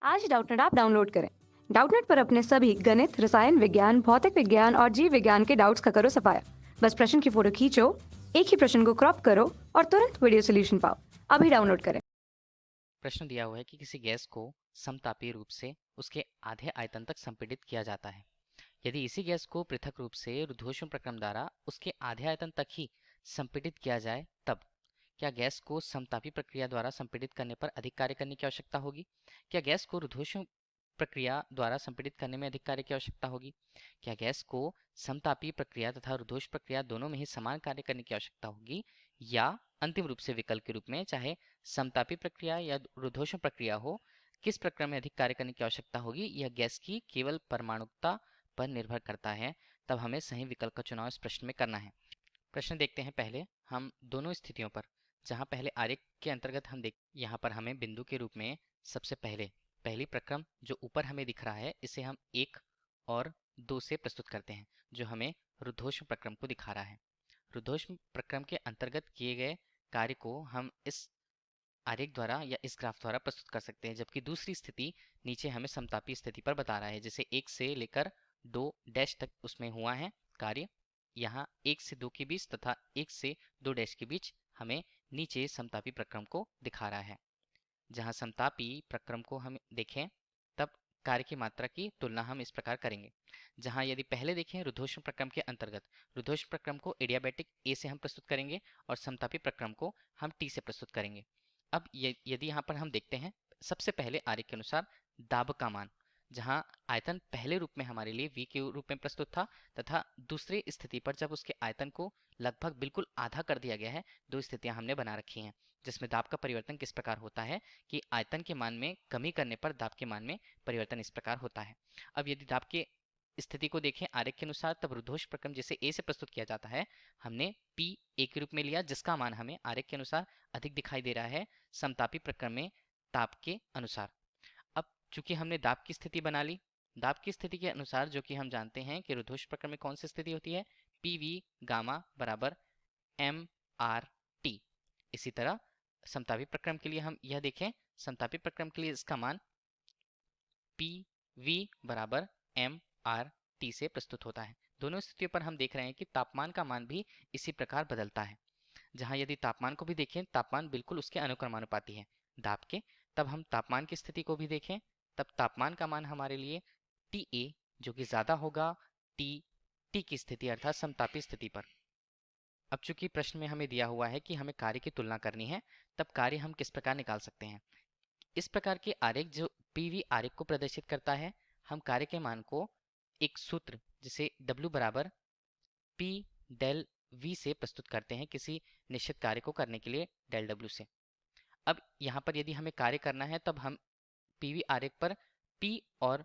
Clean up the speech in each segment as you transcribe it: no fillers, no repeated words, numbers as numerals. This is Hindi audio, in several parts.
आज ही डाउटनेट ऐप डाउनलोड करें। डाउटनेट पर अपने सभी गणित, रसायन विज्ञान, भौतिक विज्ञान और जीव विज्ञान के डाउट्स का करो सफाया। बस प्रश्न की फोटो खींचो, एक ही प्रश्न को क्रॉप करो और तुरंत वीडियो सोल्यूशन पाओ। अभी डाउनलोड करें। प्रश्न दिया हुआ है कि किसी गैस को समतापीय रूप से उसके आधे आयतन तक संपीड़ित किया जाता है। यदि इसी गैस को पृथक रूप से रुद्धोष्म प्रक्रम द्वारा उसके आधे आयतन तक ही संपीड़ित किया जाए, तब क्या गैस को समतापी प्रक्रिया द्वारा संपीड़ित करने पर अधिक कार्य करने की आवश्यकता होगी? क्या गैस को रुद्धोष्म प्रक्रिया द्वारा संपीड़ित करने में अधिक कार्य की आवश्यकता होगी? क्या गैस को समतापी प्रक्रिया तथा रुद्धोष्म प्रक्रिया दोनों में ही समान कार्य करने की आवश्यकता होगी? या अंतिम रूप से विकल्प के रूप में, चाहे समतापी प्रक्रिया या रुद्धोष्म प्रक्रिया हो, किस प्रक्रिया में अधिक कार्य करने की आवश्यकता होगी, यह गैस की केवल परमाणुकता पर निर्भर करता है। तब हमें सही विकल्प का चुनाव इस प्रश्न में करना है। प्रश्न देखते हैं पहले हम दोनों स्थितियों पर। जहां पहले आरेख के अंतर्गत हम देख, यहाँ पर हमें बिंदु के रूप में सबसे पहले पहली प्रक्रम जो ऊपर हमें दिख रहा है, इसे हम 1 और 2 से प्रस्तुत करते हैं, जो हमें रुद्धोष्म प्रक्रम को दिखा रहा है। रुद्धोष्म प्रक्रम के अंतर्गत किए गए कार्य को हम इस आरेख द्वारा या इस ग्राफ द्वारा प्रस्तुत कर सकते हैं, जबकि दूसरी स्थिति नीचे हमें समतापी स्थिति पर बता रहा है, जैसे 1 से लेकर 2 डैश तक उसमें हुआ है कार्य। यहाँ 1 से 2 के बीच तथा 1 से 2 डैश के बीच हमें नीचे समतापी प्रक्रम को दिखा रहा है। जहाँ समतापी प्रक्रम को हम देखें, तब कार्य की मात्रा की तुलना हम इस प्रकार करेंगे। जहाँ यदि पहले देखें रुद्धोष्म प्रक्रम के अंतर्गत, रुद्धोष्म प्रक्रम को एडियाबैटिक ए से हम प्रस्तुत करेंगे और समतापी प्रक्रम को हम टी से प्रस्तुत करेंगे। अब यदि यहाँ पर हम देखते हैं, सबसे पहले आरेख के अनुसार दाब का मान, जहाँ आयतन पहले रूप में हमारे लिए v के रूप में प्रस्तुत था, तथा दूसरी स्थिति पर जब उसके आयतन को लगभग बिल्कुल आधा कर दिया गया है, दो स्थितियां हमने बना रखी हैं, जिसमें दाब का परिवर्तन किस प्रकार होता है कि आयतन के मान में कमी करने पर दाब के मान में परिवर्तन इस प्रकार होता है। अब यदि दाब के स्थिति को देखें आरेख के अनुसार, तब रुद्धोष्म प्रक्रम जिसे ए से प्रस्तुत किया जाता है, हमने पी ए के रूप में लिया, जिसका मान हमें आरेख के अनुसार अधिक दिखाई दे रहा है समतापी प्रक्रम में ताप के अनुसार। अब चूंकि हमने दाब की स्थिति बना ली, दाब की स्थिति के अनुसार जो कि हम जानते हैं कि रुद्धोष्म प्रक्रम में कौन सी स्थिति होती है, पी वी गामा बराबर एम आर टी। इसी तरह समतापी प्रक्रम के लिए हम यह देखें, समतापी प्रक्रम के लिए इसका मान पी वी बराबर एम आर टी से प्रस्तुत होता है। दोनों स्थितियों पर हम देख रहे हैं कि तापमान का मान भी इसी प्रकार बदलता है। जहां यदि तापमान को भी देखें, तापमान बिल्कुल उसके अनुक्रमानुपाती है दाब के। तब हम तापमान की स्थिति को भी देखें, तब तापमान का मान हमारे लिए टी ए जो कि ज्यादा होगा टी टी की स्थिति अर्थात समतापी स्थिति पर। अब चूंकि प्रश्न में हमें दिया हुआ है कि हमें कार्य की तुलना करनी है, तब कार्य हम किस प्रकार निकाल सकते हैं। इस प्रकार के आरेख जो पीवी आरेख को प्रदर्शित करता है, हम कार्य के मान को एक सूत्र जिसे W बराबर P डेल V से प्रस्तुत करते हैं किसी निश्चित कार्य को करने के लिए डेल W से। अब यहाँ पर यदि हमें कार्य करना है, तब हम पीवी आरेख पर P और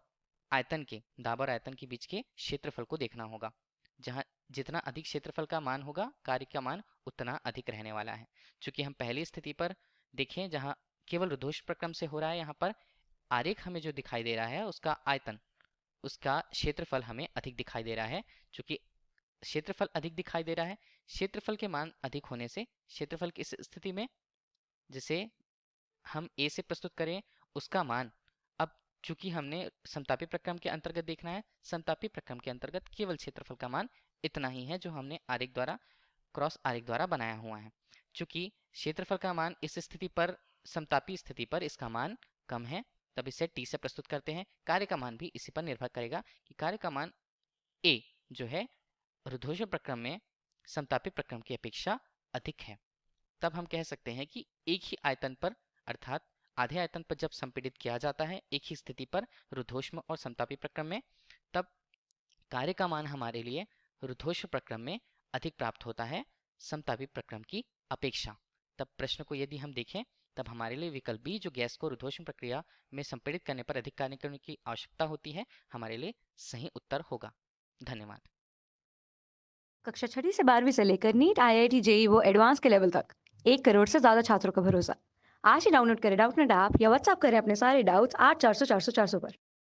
आयतन के, दाब और आयतन के बीच के क्षेत्रफल को देखना होगा। जहाँ जितना अधिक क्षेत्रफल का मान होगा, कार्य का मान उतना अधिक रहने वाला है। चूंकि हम पहली स्थिति पर देखें जहाँ केवल रुद्धोष्म प्रक्रम से हो रहा है, यहाँ पर आरेख हमें जो दिखाई दे रहा है उसका आयतन, उसका क्षेत्रफल हमें अधिक दिखाई दे रहा है। चूंकि क्षेत्रफल अधिक दिखाई दे रहा है, क्षेत्रफल के मान अधिक होने से क्षेत्रफल की इस स्थिति में जिसे हम ए से प्रस्तुत करें, उसका मान, अब चूंकि हमने समतापी प्रक्रम के अंतर्गत देखना है, समतापी प्रक्रम के अंतर्गत केवल क्षेत्रफल का मान इतना ही है जो हमने आरेख द्वारा, क्रॉस आरेख द्वारा बनाया हुआ है। चूंकि क्षेत्रफल का मान इस स्थिति पर, समतापी स्थिति पर इसका मान कम है, तब इसे टी से प्रस्तुत करते हैं। कार्य का मान भी इसी पर निर्भर करेगा कि कार्य का मान ए जो है रुद्धोष्म प्रक्रम में समतापी प्रक्रम की अपेक्षा अधिक है। तब हम कह सकते हैं कि एक ही आयतन पर, अर्थात आधे आयतन पर जब संपीड़ित किया जाता है एक ही स्थिति पर रुद्धोष्म और समतापी प्रक्रम में, तब कार्य का मान हमारे लिए रुद्धोष्म प्रक्रम में अधिक प्राप्त होता है समतापी प्रक्रम की अपेक्षा। तब प्रश्न को यदि हम देखें, तब हमारे लिए विकल्प बी जो गैस को रुद्धोष्म प्रक्रिया में संपीड़ित करने पर अधिक कार्य करने की आवश्यकता होती है, हमारे लिए सही उत्तर होगा। धन्यवाद। कक्षा 6 से 12वीं से लेकर नीट, IIT, जेई वो एडवांस के लेवल तक 1 करोड़ से ज्यादा छात्रों का भरोसा। आज ही डाउनलोड करें डाउटनेट ऐप या व्हाट्सएप करें अपने सारे डाउट्स 8400 400 400 पर।